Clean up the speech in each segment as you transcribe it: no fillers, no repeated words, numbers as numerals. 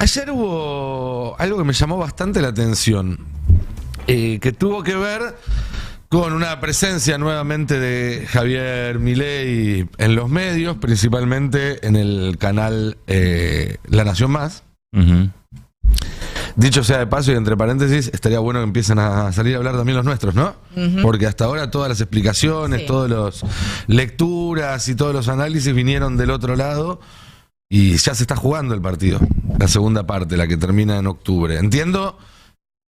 Ayer hubo algo que me llamó bastante la atención, que tuvo que ver con una presencia nuevamente de Javier Milei en los medios, principalmente en el canal La Nación Más. Dicho sea de paso y entre paréntesis, estaría bueno que empiecen a salir a hablar también los nuestros, ¿no? Porque hasta ahora todas las explicaciones, todas las lecturas y todos los análisis vinieron del otro lado y ya se está jugando el partido, la segunda parte, la que termina en octubre. Entiendo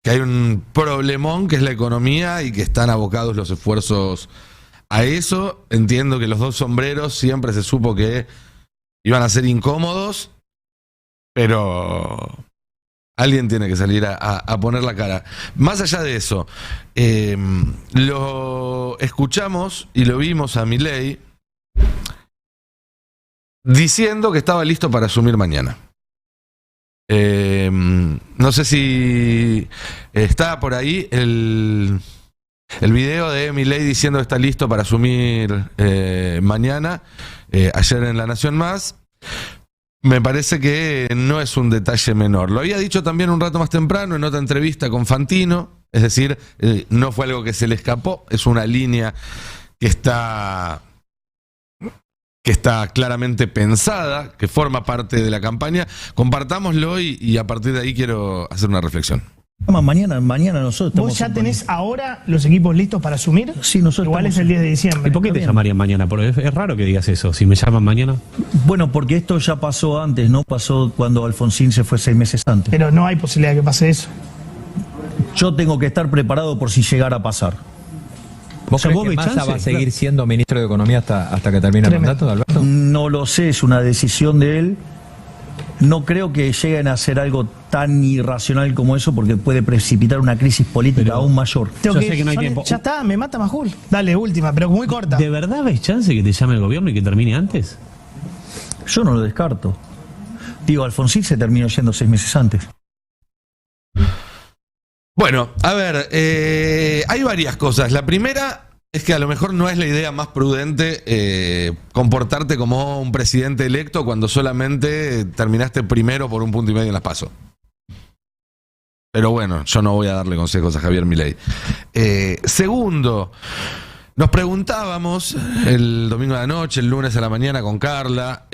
que hay un problemón que es la economía y que están abocados los esfuerzos a eso. Entiendo que los dos sombreros siempre se supo que iban a ser incómodos, pero alguien tiene que salir a poner la cara. Más allá de eso, lo escuchamos y lo vimos a Milei diciendo que estaba listo para asumir mañana. No sé si está por ahí el video de Milei diciendo que está listo para asumir mañana, ayer en La Nación Más. Me parece que no es un detalle menor. Lo había dicho también un rato más temprano en otra entrevista con Fantino, es decir, no fue algo que se le escapó, es una línea que está claramente pensada, que forma parte de la campaña. Compartámoslo y a partir de ahí quiero hacer una reflexión. Mañana nosotros ¿Vos ya tenés ahora los equipos listos para asumir? Sí, nosotros igual es el 10 de diciembre. ¿Y por qué te llamarían mañana? Porque es raro que digas eso. Si me llaman mañana. Bueno, porque esto ya pasó antes, ¿no? Pasó cuando Alfonsín se fue 6 meses antes. Pero no hay posibilidad de que pase eso. Yo tengo que estar preparado por si llegara a pasar. ¿Vos crees que Massa va a seguir siendo ministro de Economía hasta que termine el mandato, Alberto? No lo sé, es una decisión de él. No creo que lleguen a hacer algo tan irracional como eso, porque puede precipitar una crisis política aún mayor. Yo sé que no hay tiempo. Ya está, me mata Majul. Dale, última, pero muy corta. ¿De verdad ves chance que te llame el gobierno y que termine antes? Yo no lo descarto. Digo, Alfonsín se terminó yendo 6 meses antes. Bueno, a ver, hay varias cosas. La primera es que a lo mejor no es la idea más prudente comportarte como un presidente electo cuando solamente terminaste primero por 1,5 puntos en las PASO. Pero bueno, yo no voy a darle consejos a Javier Milei. Segundo, nos preguntábamos el domingo de la noche, el lunes a la mañana con Carla,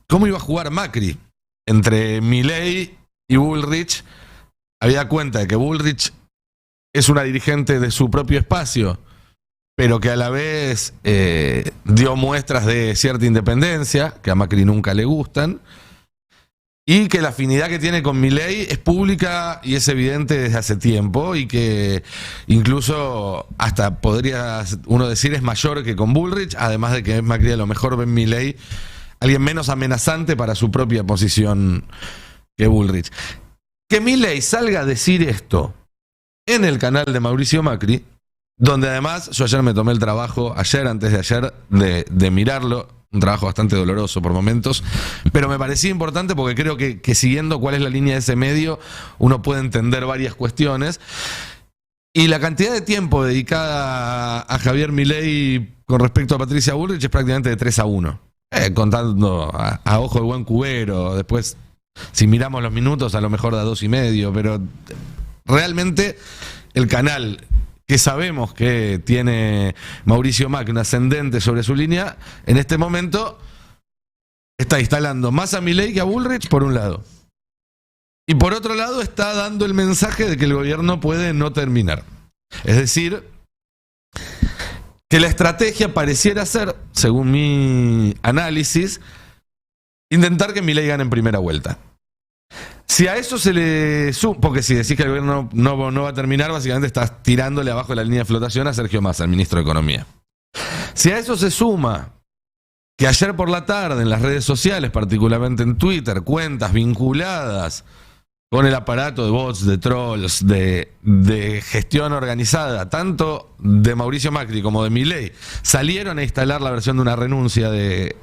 cómo iba a jugar Macri entre Milei y Bullrich. Había cuenta de que Bullrich es una dirigente de su propio espacio, pero que a la vez dio muestras de cierta independencia, que a Macri nunca le gustan, y que la afinidad que tiene con Milei es pública y es evidente desde hace tiempo, y que incluso hasta podría uno decir es mayor que con Bullrich, además de que Macri a lo mejor ve en Milei alguien menos amenazante para su propia posición que Bullrich. Que Milei salga a decir esto en el canal de Mauricio Macri, donde además yo ayer me tomé el trabajo, antes de ayer, de mirarlo, un trabajo bastante doloroso por momentos, pero me parecía importante porque creo que siguiendo cuál es la línea de ese medio, uno puede entender varias cuestiones. Y la cantidad de tiempo dedicada a Javier Milei con respecto a Patricia Bullrich es prácticamente de 3-1. Contando a ojo de buen cubero, después si miramos los minutos a lo mejor da 2,5, pero realmente el canal que sabemos que tiene Mauricio Macri, un ascendente sobre su línea, en este momento está instalando más a Milei que a Bullrich por un lado. Y por otro lado está dando el mensaje de que el gobierno puede no terminar. Es decir, que la estrategia pareciera ser, según mi análisis, intentar que Milei gane en primera vuelta. Si a eso se le suma, porque si decís que el gobierno no va a terminar, básicamente estás tirándole abajo de la línea de flotación a Sergio Massa, el ministro de Economía. Si a eso se suma que ayer por la tarde en las redes sociales, particularmente en Twitter, cuentas vinculadas con el aparato de bots, de trolls, de gestión organizada, tanto de Mauricio Macri como de Milei, salieron a instalar la versión de una renuncia de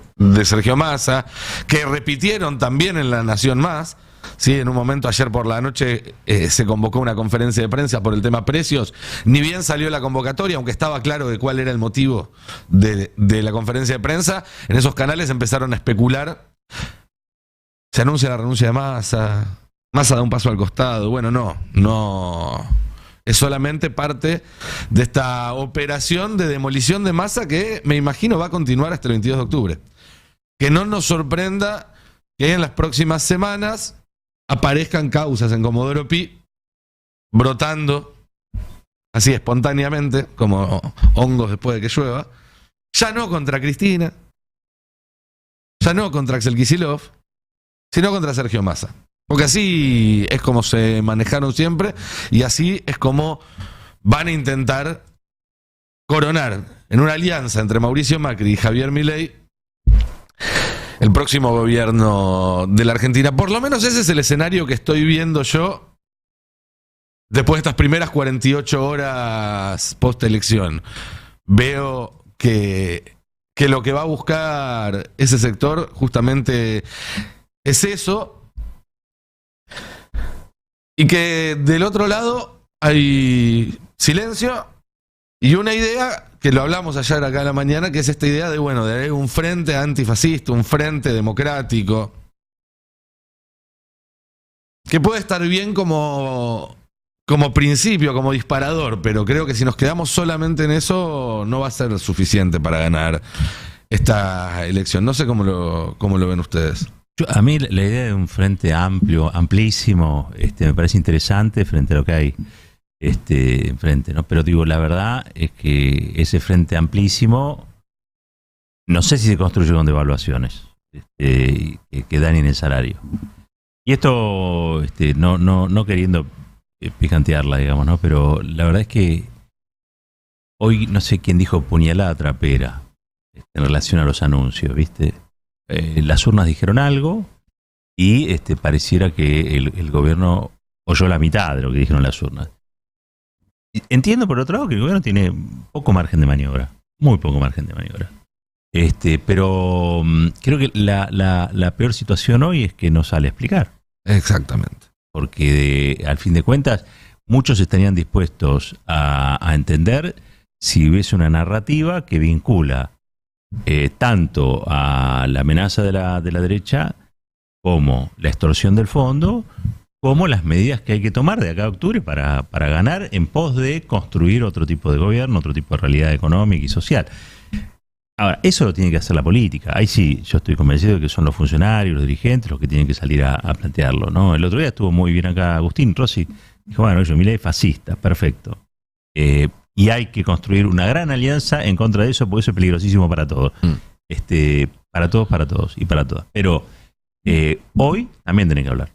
Sergio Massa, que repitieron también en La Nación Más. Sí, en un momento ayer por la noche se convocó una conferencia de prensa por el tema precios. Ni bien salió la convocatoria, aunque estaba claro de cuál era el motivo de la conferencia de prensa, en esos canales empezaron a especular se anuncia la renuncia de Massa. Massa da un paso al costado. Bueno, no. Es solamente parte de esta operación de demolición de Massa que me imagino va a continuar hasta el 22 de octubre. Que no nos sorprenda que en las próximas semanas aparezcan causas en Comodoro Pi brotando así espontáneamente, como hongos después de que llueva. Ya no contra Cristina, ya no contra Axel Kicillof, sino contra Sergio Massa. Porque así es como se manejaron siempre y así es como van a intentar coronar en una alianza entre Mauricio Macri y Javier Milei el próximo gobierno de la Argentina. Por lo menos ese es el escenario que estoy viendo yo después de estas primeras 48 horas post-elección. Veo que lo que va a buscar ese sector justamente es eso. Y que del otro lado hay silencio y una idea que lo hablamos ayer acá en la mañana, que es esta idea de, bueno, de un frente antifascista, un frente democrático, que puede estar bien como principio, como disparador, pero creo que si nos quedamos solamente en eso no va a ser suficiente para ganar esta elección. No sé cómo lo ven ustedes. A mí la idea de un frente amplio, amplísimo, me parece interesante frente a lo que hay enfrente, ¿no? Pero digo, la verdad es que ese frente amplísimo, no sé si se construye con devaluaciones que dañen el salario. Y esto, no queriendo picantearla, digamos, ¿no? Pero la verdad es que hoy no sé quién dijo puñalada trapera en relación a los anuncios, ¿viste? Las urnas dijeron algo y pareciera que el gobierno oyó la mitad de lo que dijeron las urnas. Entiendo por otro lado que el gobierno tiene poco margen de maniobra, muy poco margen de maniobra. Pero creo que la peor situación hoy es que no sale a explicar. Exactamente. Porque al fin de cuentas muchos estarían dispuestos a entender si hubiese una narrativa que vincula tanto a la amenaza de la derecha como la extorsión del fondo, como las medidas que hay que tomar de acá a octubre para ganar en pos de construir otro tipo de gobierno, otro tipo de realidad económica y social. Ahora, eso lo tiene que hacer la política. Ahí sí, yo estoy convencido de que son los funcionarios, los dirigentes los que tienen que salir a plantearlo, ¿no? El otro día estuvo muy bien acá Agustín Rossi, dijo, bueno, Milei es fascista, perfecto. Y hay que construir una gran alianza en contra de eso, porque eso es peligrosísimo para todos. Para todos y para todas. Pero hoy también tienen que hablar.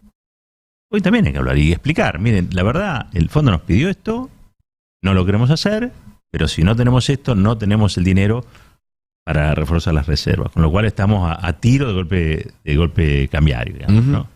Hoy también hay que hablar y explicar. Miren, la verdad, el fondo nos pidió esto, no lo queremos hacer, pero si no tenemos esto, no tenemos el dinero para reforzar las reservas. Con lo cual estamos a tiro de golpe cambiario, digamos, ¿no?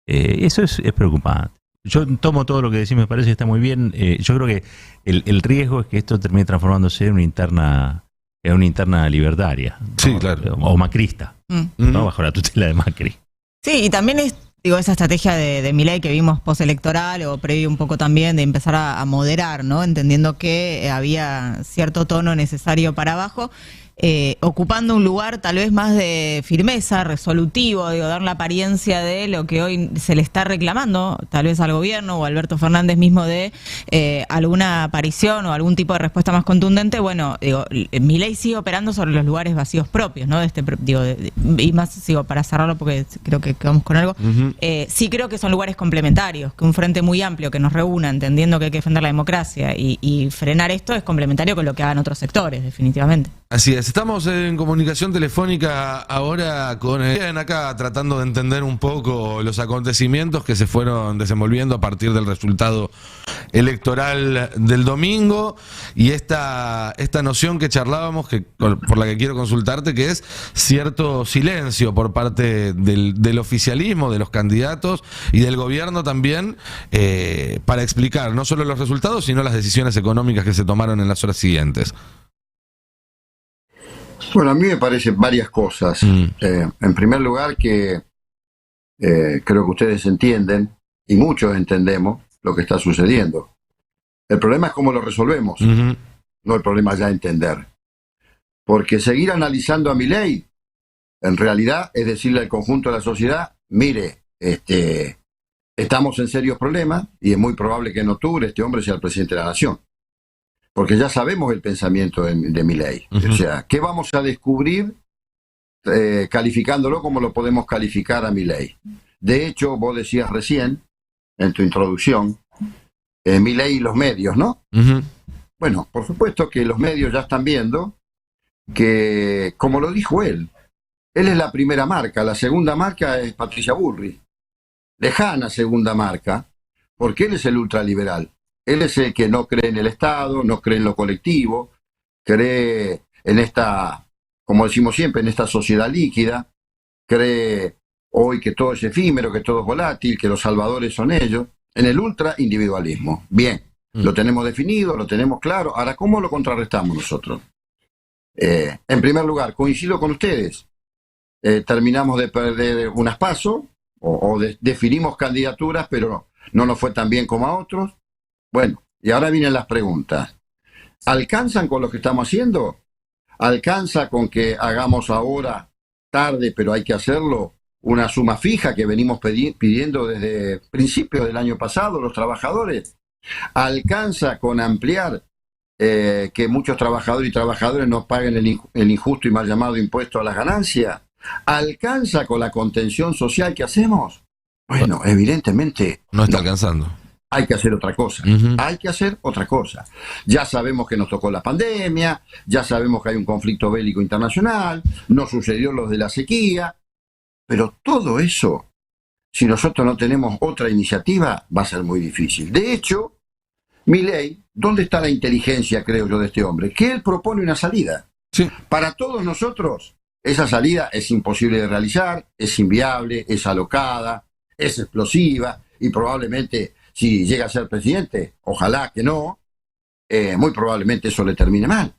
Eso es preocupante. Yo tomo todo lo que decís, me parece que está muy bien. Yo creo que el riesgo es que esto termine transformándose en una interna libertaria, ¿no? Sí, claro. O macrista, ¿no? Bajo la tutela de Macri. Sí, y también es, esa estrategia de Milei que vimos postelectoral o previo un poco también de empezar a moderar, ¿no? Entendiendo que había cierto tono necesario para abajo. Ocupando un lugar tal vez más de firmeza, resolutivo, dar la apariencia de lo que hoy se le está reclamando, tal vez al gobierno o a Alberto Fernández mismo, de alguna aparición o algún tipo de respuesta más contundente. Bueno, Milei sigue operando sobre los lugares vacíos propios, ¿no? Y más, para cerrarlo porque creo que quedamos con algo. Sí creo que son lugares complementarios, que un frente muy amplio que nos reúna, entendiendo que hay que defender la democracia y frenar esto, es complementario con lo que hagan otros sectores, definitivamente. Así es, estamos en comunicación telefónica ahora con acá tratando de entender un poco los acontecimientos que se fueron desenvolviendo a partir del resultado electoral del domingo y esta noción que charlábamos, por la que quiero consultarte, que es cierto silencio por parte del oficialismo, de los candidatos y del gobierno también, para explicar no solo los resultados, sino las decisiones económicas que se tomaron en las horas siguientes. Bueno, a mí me parecen varias cosas. En primer lugar, que creo que ustedes entienden, y muchos entendemos, lo que está sucediendo. El problema es cómo lo resolvemos, no el problema es ya entender. Porque seguir analizando a Milei, en realidad, es decirle al conjunto de la sociedad, mire, estamos en serios problemas y es muy probable que en octubre este hombre sea el presidente de la nación. Porque ya sabemos el pensamiento de Milei. O sea, ¿qué vamos a descubrir calificándolo como lo podemos calificar a Milei? De hecho, vos decías recién, en tu introducción, Milei y los medios, ¿no? Bueno, por supuesto que los medios ya están viendo que, como lo dijo él es la primera marca, la segunda marca es Patricia Bullrich. Lejana segunda marca, porque él es el ultraliberal. Él es el que no cree en el Estado, no cree en lo colectivo, cree en esta, como decimos siempre, en esta sociedad líquida, cree hoy que todo es efímero, que todo es volátil, que los salvadores son ellos, en el ultraindividualismo. Bien, lo tenemos definido, lo tenemos claro. Ahora, ¿cómo lo contrarrestamos nosotros? En primer lugar, coincido con ustedes, terminamos de perder unas PASO, definimos candidaturas, pero no nos fue tan bien como a otros. Bueno, y ahora vienen las preguntas. ¿Alcanzan con lo que estamos haciendo? ¿Alcanza con que hagamos ahora, tarde, pero hay que hacerlo, una suma fija que venimos pidiendo desde principios del año pasado los trabajadores? ¿Alcanza con ampliar que muchos trabajadores y trabajadoras no paguen el injusto y mal llamado impuesto a las ganancias? ¿Alcanza con la contención social que hacemos? Bueno, evidentemente no está alcanzando. Hay que hacer otra cosa, hay que hacer otra cosa. Ya sabemos que nos tocó la pandemia, ya sabemos que hay un conflicto bélico internacional, no sucedió lo de la sequía, pero todo eso, si nosotros no tenemos otra iniciativa, va a ser muy difícil. De hecho, Milei, ¿dónde está la inteligencia, creo yo, de este hombre? Que él propone una salida. Sí. Para todos nosotros, esa salida es imposible de realizar, es inviable, es alocada, es explosiva y probablemente, si llega a ser presidente, ojalá que no, muy probablemente eso le termine mal.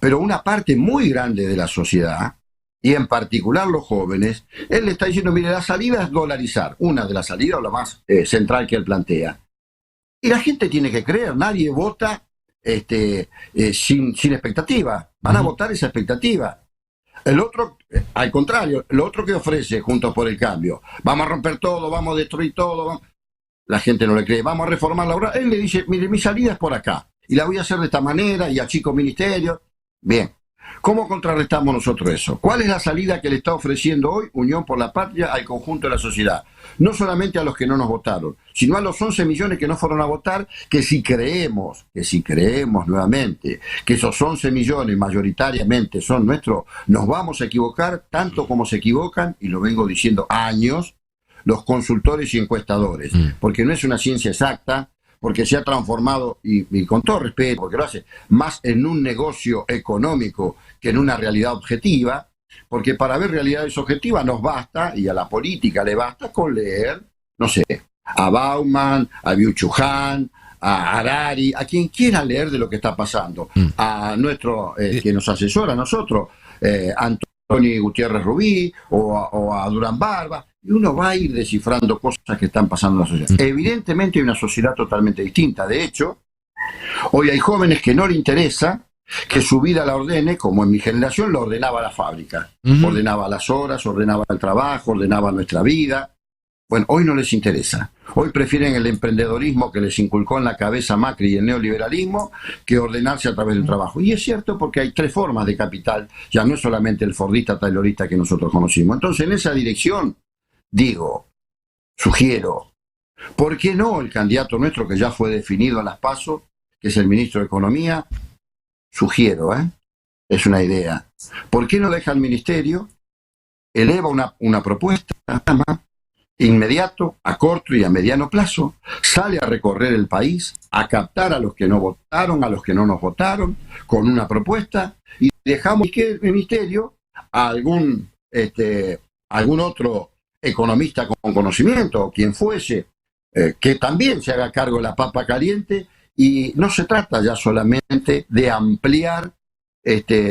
Pero una parte muy grande de la sociedad, y en particular los jóvenes, él le está diciendo, mire, la salida es dolarizar, una de las salidas o la más central que él plantea. Y la gente tiene que creer, nadie vota sin expectativa, van a votar esa expectativa. El otro, al contrario, lo otro que ofrece Juntos por el Cambio, vamos a romper todo, vamos a destruir todo, vamos... La gente no le cree, vamos a reformar la obra. Él le dice, mire, mi salida es por acá, y la voy a hacer de esta manera, y achico ministerios. Bien, ¿cómo contrarrestamos nosotros eso? ¿Cuál es la salida que le está ofreciendo hoy Unión por la Patria al conjunto de la sociedad? No solamente a los que no nos votaron, sino a los 11 millones que no fueron a votar, que si creemos nuevamente que esos 11 millones mayoritariamente son nuestros, nos vamos a equivocar tanto como se equivocan, y lo vengo diciendo años, los consultores y encuestadores, porque no es una ciencia exacta, porque se ha transformado, y con todo respeto, porque lo hace más en un negocio económico que en una realidad objetiva, porque para ver realidades objetivas nos basta, y a la política le basta con leer, no sé, a Bauman, a Byung-Chul Han, a Harari, a quien quiera leer de lo que está pasando, a nuestro, que nos asesora a nosotros, Antonio Gutiérrez Rubí, o a Durán Barba, y uno va a ir descifrando cosas que están pasando en la sociedad. Evidentemente hay una sociedad totalmente distinta. De hecho, hoy hay jóvenes que no le interesa que su vida la ordene, como en mi generación lo ordenaba la fábrica. Ordenaba las horas, ordenaba el trabajo, ordenaba nuestra vida. Bueno, hoy no les interesa. Hoy prefieren el emprendedorismo que les inculcó en la cabeza Macri y el neoliberalismo que ordenarse a través del trabajo. Y es cierto, porque hay tres formas de capital, ya no es solamente el fordista, taylorista que nosotros conocimos. Entonces, en esa dirección, digo, sugiero, ¿por qué no el candidato nuestro que ya fue definido en las PASO, que es el ministro de Economía? Sugiero, es una idea. ¿Por qué no deja el ministerio, eleva una propuesta inmediato, a corto y a mediano plazo, sale a recorrer el país, a captar a los que no votaron, a los que no nos votaron, con una propuesta, y dejamos que el ministerio a algún otro economista con conocimiento, o quien fuese, que también se haga cargo de la papa caliente, y no se trata ya solamente de ampliar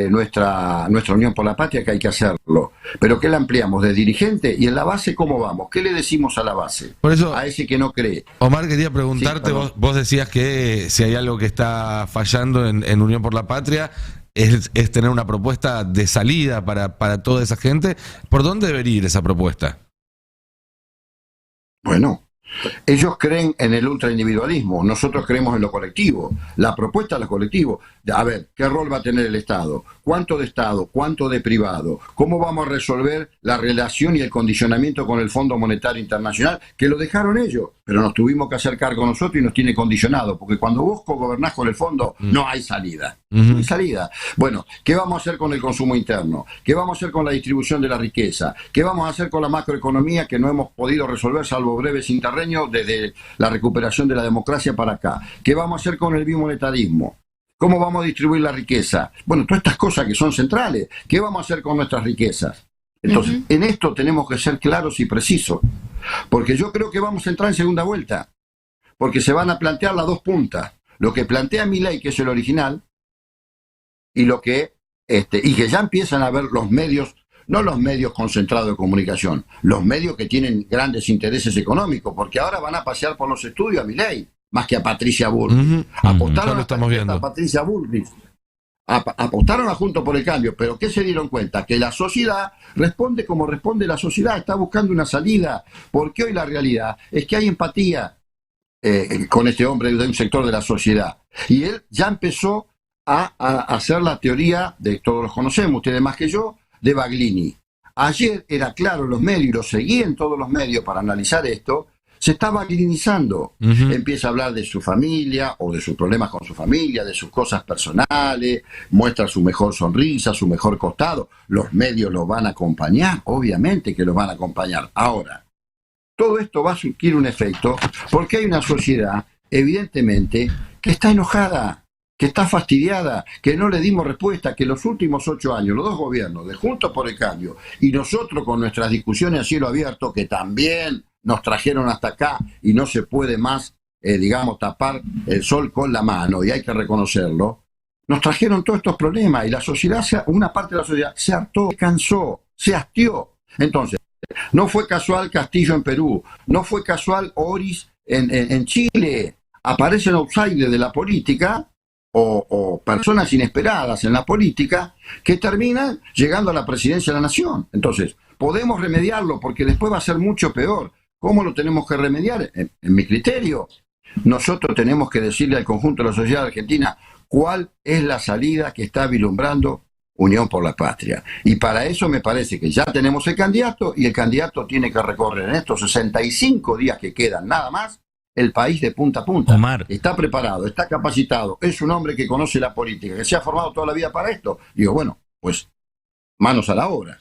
nuestra Unión por la Patria, que hay que hacerlo, pero que la ampliamos de dirigente, y en la base ¿cómo vamos? ¿Qué le decimos a la base? Por eso, a ese que no cree. Omar, quería preguntarte, sí, vos decías que si hay algo que está fallando en Unión por la Patria, es tener una propuesta de salida para toda esa gente. ¿Por dónde debería ir esa propuesta? Bueno, ellos creen en el ultraindividualismo, nosotros creemos en lo colectivo. La propuesta es lo colectivo. A ver, ¿qué rol va a tener el Estado? ¿Cuánto de Estado? ¿Cuánto de privado? ¿Cómo vamos a resolver la relación y el condicionamiento con el Fondo Monetario Internacional? Que lo dejaron ellos, pero nos tuvimos que hacer cargo nosotros y nos tiene condicionado, porque cuando vos gobernás con el fondo, no hay salida. No hay salida. Bueno, ¿qué vamos a hacer con el consumo interno? ¿Qué vamos a hacer con la distribución de la riqueza? ¿Qué vamos a hacer con la macroeconomía que no hemos podido resolver, salvo breves interregnos, desde la recuperación de la democracia para acá? ¿Qué vamos a hacer con el bimonetarismo? ¿Cómo vamos a distribuir la riqueza? Bueno, todas estas cosas que son centrales. ¿Qué vamos a hacer con nuestras riquezas? Entonces, en esto tenemos que ser claros y precisos, porque yo creo que vamos a entrar en segunda vuelta, porque se van a plantear las dos puntas. Lo que plantea Milei, que es el original, y lo que y que ya empiezan a ver los medios, no los medios concentrados de comunicación, los medios que tienen grandes intereses económicos, porque ahora van a pasear por los estudios a Milei, más que a Patricia Bullrich. Apostaron a Patricia Bullrich. Apostaron a Juntos por el Cambio, pero ¿qué se dieron cuenta? Que la sociedad responde como responde la sociedad, está buscando una salida, porque hoy la realidad es que hay empatía con este hombre de un sector de la sociedad. Y él ya empezó a hacer la teoría, de todos los conocemos, ustedes más que yo, de Baglini. Ayer era claro en los medios, y lo seguí en todos los medios para analizar esto, se está baglinizando. Empieza a hablar de su familia o de sus problemas con su familia, de sus cosas personales, muestra su mejor sonrisa, su mejor costado. Los medios lo van a acompañar, obviamente que los van a acompañar. Ahora, todo esto va a surgir un efecto porque hay una sociedad, evidentemente, que está enojada, que está fastidiada, que no le dimos respuesta, que los últimos 8 años, los dos gobiernos, de Juntos por el Cambio, y nosotros con nuestras discusiones a cielo abierto, que también nos trajeron hasta acá y no se puede más, tapar el sol con la mano, y hay que reconocerlo, nos trajeron todos estos problemas, y la sociedad, una parte de la sociedad se hartó, se cansó, se hastió. Entonces, no fue casual Castillo en Perú, no fue casual Oris en Chile, aparecen outsiders de la política, o personas inesperadas en la política, que terminan llegando a la presidencia de la nación. Entonces, podemos remediarlo, porque después va a ser mucho peor. ¿Cómo lo tenemos que remediar? En mi criterio, nosotros tenemos que decirle al conjunto de la sociedad argentina cuál es la salida que está vislumbrando Unión por la Patria. Y para eso me parece que ya tenemos el candidato, y el candidato tiene que recorrer en estos 65 días que quedan nada más el país de punta a punta. Omar. Está preparado, está capacitado, es un hombre que conoce la política, que se ha formado toda la vida para esto. Digo, bueno, pues manos a la obra.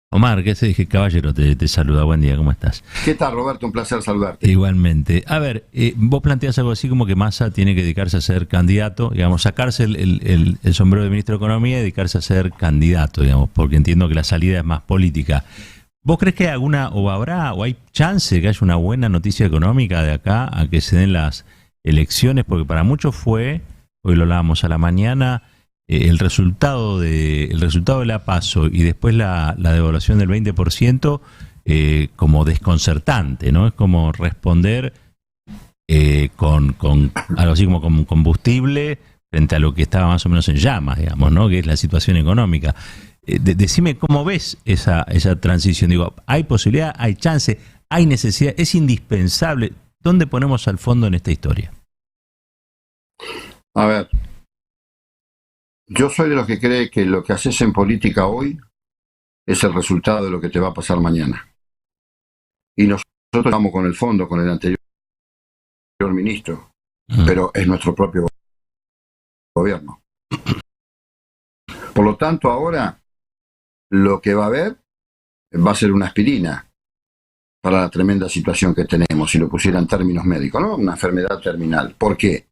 Omar, ¿qué se dije? Caballero, te saluda. Buen día, ¿cómo estás? ¿Qué tal, Roberto? Un placer saludarte. Igualmente. A ver, vos planteás algo así como que Massa tiene que dedicarse a ser candidato, digamos, sacarse el sombrero de ministro de Economía y dedicarse a ser candidato, digamos, porque entiendo que la salida es más política. ¿Vos crees que hay alguna, o habrá, o hay chance de que haya una buena noticia económica de acá a que se den las elecciones? Porque para muchos fue, hoy lo hablábamos a la mañana, el resultado de la PASO y después la devaluación del 20% como desconcertante, ¿no? Es como responder con algo así como con combustible frente a lo que estaba más o menos en llamas, digamos, ¿no? Que es la situación económica. Decime cómo ves esa transición. Digo, ¿hay posibilidad, hay chance, hay necesidad, es indispensable? ¿Dónde ponemos al fondo en esta historia? A ver, yo soy de los que cree que lo que haces en política hoy es el resultado de lo que te va a pasar mañana. Y nosotros vamos con el fondo, con el anterior ministro, pero es nuestro propio gobierno. Por lo tanto, ahora lo que va a haber va a ser una aspirina para la tremenda situación que tenemos, si lo pusiera en términos médicos, ¿no? Una enfermedad terminal. ¿Por qué?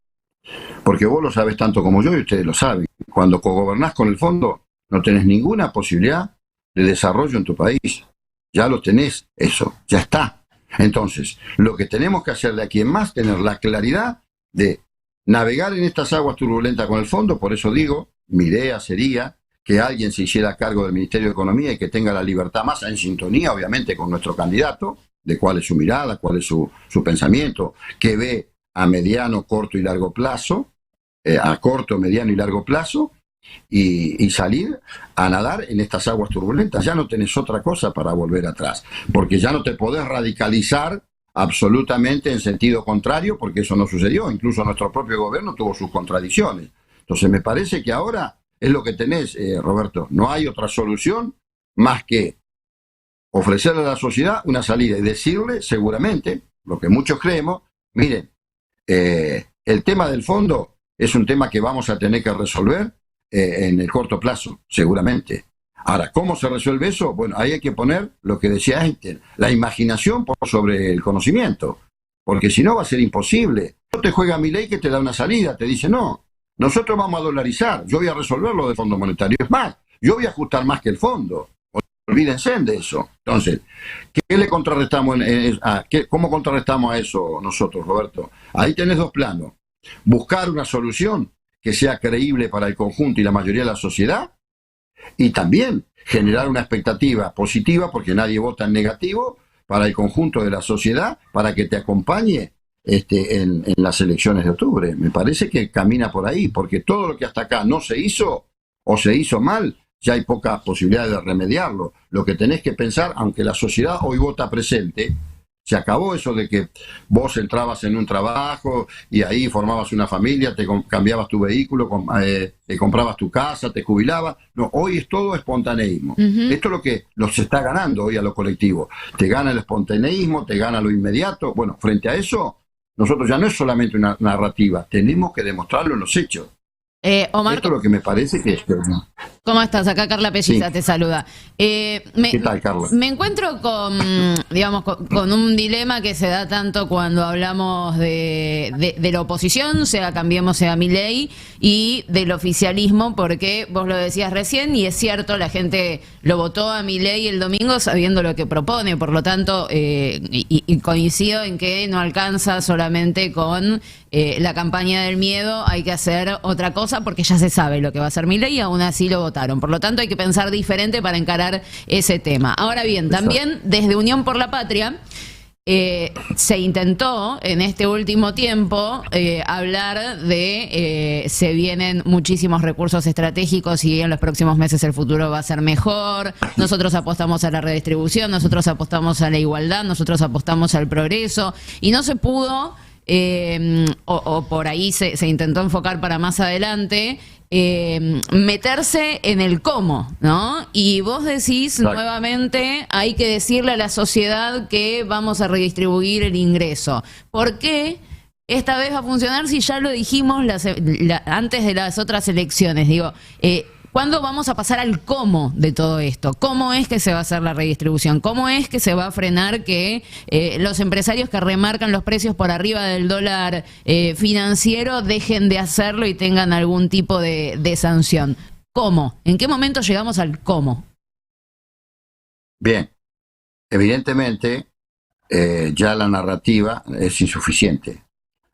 Porque vos lo sabés tanto como yo y ustedes lo saben. Cuando cogobernás con el fondo, no tenés ninguna posibilidad de desarrollo en tu país. Ya lo tenés, eso, ya está. Entonces, lo que tenemos que hacer de aquí en más, tener la claridad de navegar en estas aguas turbulentas con el fondo. Por eso digo, mi idea sería que alguien se hiciera cargo del Ministerio de Economía y que tenga la libertad más, en sintonía obviamente con nuestro candidato, de cuál es su mirada, cuál es su pensamiento, que ve a mediano, corto y largo plazo, a corto, mediano y largo plazo, y salir a nadar en estas aguas turbulentas. Ya no tenés otra cosa para volver atrás, porque ya no te podés radicalizar absolutamente en sentido contrario, porque eso no sucedió. Incluso nuestro propio gobierno tuvo sus contradicciones. Entonces me parece que ahora es lo que tenés, Roberto. No hay otra solución más que ofrecerle a la sociedad una salida y decirle, seguramente, lo que muchos creemos, miren, el tema del fondo es un tema que vamos a tener que resolver en el corto plazo, seguramente. Ahora, ¿cómo se resuelve eso? Bueno, ahí hay que poner lo que decía Einstein, la imaginación por sobre el conocimiento, porque si no va a ser imposible. No te juega Milei que te da una salida, te dice, no, nosotros vamos a dolarizar, yo voy a resolver lo del Fondo Monetario. Es más, yo voy a ajustar más que el fondo. Olvídense de eso. Entonces, ¿qué le contrarrestamos? ¿Cómo contrarrestamos a eso nosotros, Roberto? Ahí tenés dos planos. Buscar una solución que sea creíble para el conjunto y la mayoría de la sociedad, y también generar una expectativa positiva, porque nadie vota en negativo, para el conjunto de la sociedad, para que te acompañe en las elecciones de octubre. Me parece que camina por ahí, porque todo lo que hasta acá no se hizo o se hizo mal, ya hay pocas posibilidades de remediarlo. Lo que tenés que pensar, aunque la sociedad hoy vota presente, se acabó eso de que vos entrabas en un trabajo y ahí formabas una familia, te cambiabas tu vehículo, te comprabas tu casa, te jubilabas. No, hoy es todo espontaneísmo. Esto es lo que los está ganando hoy a lo colectivo. Te gana el espontaneísmo, te gana lo inmediato. Bueno, frente a eso, nosotros ya no es solamente una narrativa, tenemos que demostrarlo en los hechos. Omar, esto es lo que me parece que es... ¿Cómo estás? Acá Carla Pelliza te saluda. ¿Qué tal, Carla? Me encuentro con, digamos, con un dilema que se da tanto cuando hablamos de la oposición, sea Cambiemos, sea Milei, y del oficialismo, porque vos lo decías recién, y es cierto, la gente lo votó a Milei el domingo sabiendo lo que propone, por lo tanto, y coincido en que no alcanza solamente con la campaña del miedo, hay que hacer otra cosa, porque ya se sabe lo que va a hacer Milei y aún así lo votaron. Por lo tanto, hay que pensar diferente para encarar ese tema. Ahora bien, también desde Unión por la Patria se intentó en este último tiempo hablar de se vienen muchísimos recursos estratégicos y en los próximos meses el futuro va a ser mejor. Nosotros apostamos a la redistribución, nosotros apostamos a la igualdad, nosotros apostamos al progreso, y no se pudo... o por ahí se intentó enfocar para más adelante, meterse en el cómo, ¿no? Y vos decís nuevamente, hay que decirle a la sociedad que vamos a redistribuir el ingreso. ¿Por qué esta vez va a funcionar si ya lo dijimos antes de las otras elecciones? Digo, ¿cuándo vamos a pasar al cómo de todo esto? ¿Cómo es que se va a hacer la redistribución? ¿Cómo es que se va a frenar que los empresarios que remarcan los precios por arriba del dólar financiero dejen de hacerlo y tengan algún tipo de sanción? ¿Cómo? ¿En qué momento llegamos al cómo? Bien, evidentemente ya la narrativa es insuficiente.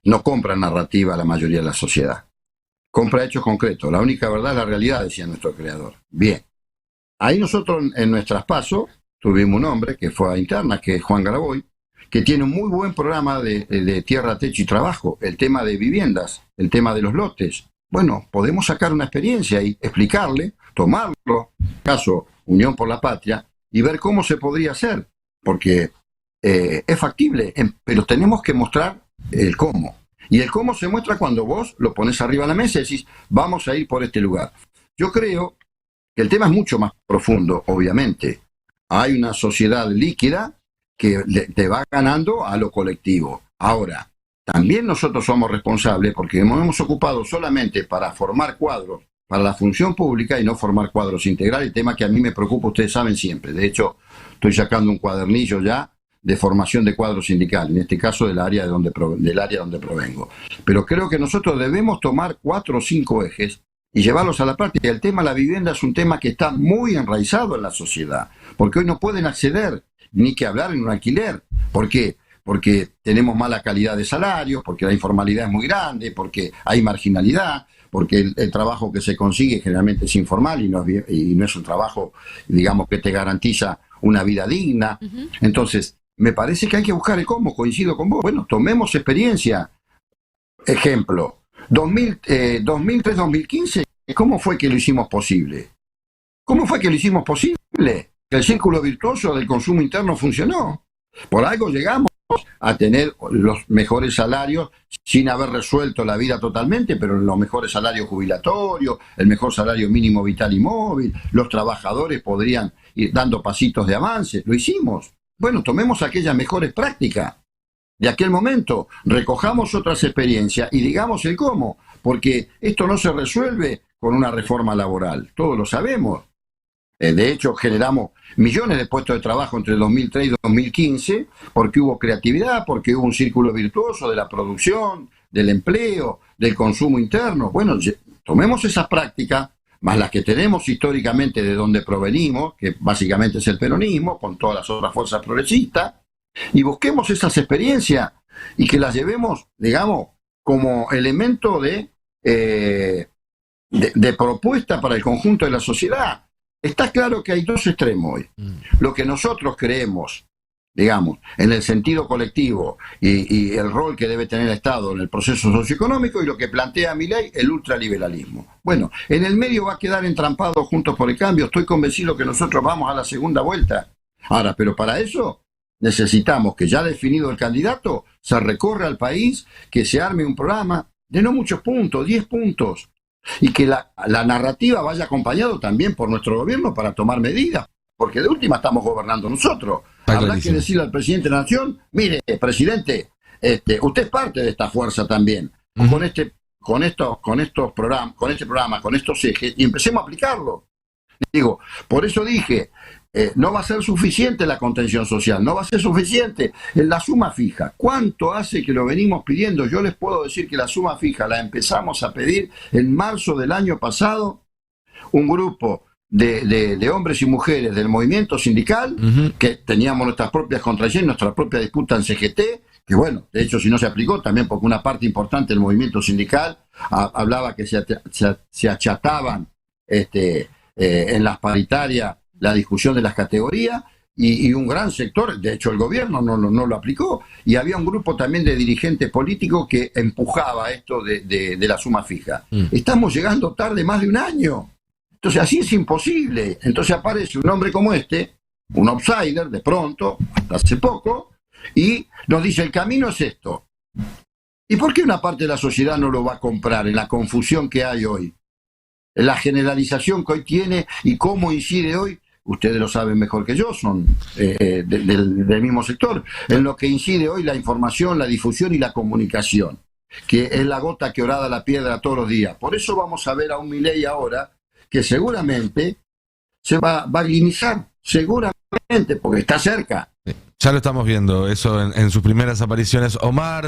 No compra narrativa la mayoría de la sociedad. Compra hechos concretos. La única verdad es la realidad, decía nuestro creador. Bien. Ahí nosotros en nuestras pasos tuvimos un hombre que fue a interna, que es Juan Graboy, que tiene un muy buen programa de tierra, techo y trabajo, el tema de viviendas, el tema de los lotes. Bueno, podemos sacar una experiencia y explicarle, tomarlo, caso Unión por la Patria, y ver cómo se podría hacer, porque es factible, pero tenemos que mostrar el cómo. Y el cómo se muestra cuando vos lo pones arriba de la mesa y decís, vamos a ir por este lugar. Yo creo que el tema es mucho más profundo, obviamente. Hay una sociedad líquida que te va ganando a lo colectivo. Ahora, también nosotros somos responsables porque nos hemos ocupado solamente para formar cuadros para la función pública y no formar cuadros integrales, tema que a mí me preocupa, ustedes saben siempre. De hecho, estoy sacando un cuadernillo ya de formación de cuadros sindicales, en este caso del área donde provengo. Pero creo que nosotros debemos tomar 4 o 5 ejes y llevarlos a la práctica. El tema de la vivienda es un tema que está muy enraizado en la sociedad, porque hoy no pueden acceder ni que hablar en un alquiler. ¿Por qué? Porque tenemos mala calidad de salarios, porque la informalidad es muy grande, porque hay marginalidad, porque el trabajo que se consigue generalmente es informal y no es un trabajo, digamos, que te garantiza una vida digna. Entonces, me parece que hay que buscar el cómo, coincido con vos. Bueno, tomemos experiencia. Ejemplo, 2003-2015, ¿cómo fue que lo hicimos posible? ¿Cómo fue que lo hicimos posible? Que el círculo virtuoso del consumo interno funcionó. Por algo llegamos a tener los mejores salarios sin haber resuelto la vida totalmente, pero los mejores salarios jubilatorios, el mejor salario mínimo vital y móvil, los trabajadores podrían ir dando pasitos de avance. Lo hicimos. Bueno, tomemos aquellas mejores prácticas de aquel momento, recojamos otras experiencias y digamos el cómo, porque esto no se resuelve con una reforma laboral, todos lo sabemos. De hecho, generamos millones de puestos de trabajo entre 2003 y 2015 porque hubo creatividad, porque hubo un círculo virtuoso de la producción, del empleo, del consumo interno. Bueno, tomemos esas prácticas, más las que tenemos históricamente de donde provenimos, que básicamente es el peronismo, con todas las otras fuerzas progresistas, y busquemos esas experiencias y que las llevemos, digamos, como elemento de propuesta para el conjunto de la sociedad. Está claro que hay dos extremos hoy. Lo que nosotros creemos, digamos, en el sentido colectivo y el rol que debe tener el Estado en el proceso socioeconómico, y lo que plantea Milei, el ultraliberalismo. Bueno, en el medio va a quedar entrampado Juntos por el Cambio. Estoy convencido que nosotros vamos a la segunda vuelta. Ahora, pero para eso necesitamos que, ya definido el candidato, se recorra al país, que se arme un programa de no muchos puntos, 10 puntos, y que la narrativa vaya acompañado también por nuestro gobierno para tomar medidas, porque de última estamos gobernando nosotros. Habrá que decirle al presidente de la Nación: mire, presidente, usted es parte de esta fuerza también, con este programa, con estos ejes, y empecemos a aplicarlo. Digo, por eso dije, no va a ser suficiente la contención social, no va a ser suficiente la suma fija. ¿Cuánto hace que lo venimos pidiendo? Yo les puedo decir que la suma fija la empezamos a pedir en marzo del año pasado, un grupo de hombres y mujeres del movimiento sindical, que teníamos nuestras propias contradicciones, nuestra propia disputa en CGT, que bueno, de hecho si no se aplicó también porque una parte importante del movimiento sindical hablaba que se achataban en las paritarias la discusión de las categorías, y un gran sector, de hecho el gobierno no lo aplicó, y había un grupo también de dirigentes políticos que empujaba esto de la suma fija. Estamos llegando tarde más de un año, entonces así es imposible. Entonces aparece un hombre como un outsider de pronto, hasta hace poco, y nos dice: el camino es esto. ¿Y por qué una parte de la sociedad no lo va a comprar en la confusión que hay hoy? La generalización que hoy tiene y cómo incide hoy, ustedes lo saben mejor que yo, son del mismo sector, en lo que incide hoy la información, la difusión y la comunicación, que es la gota que horada la piedra todos los días. Por eso vamos a ver a un Milei ahora que seguramente se va a guinizar, seguramente, porque está cerca. Ya lo estamos viendo, eso en sus primeras apariciones. Omar.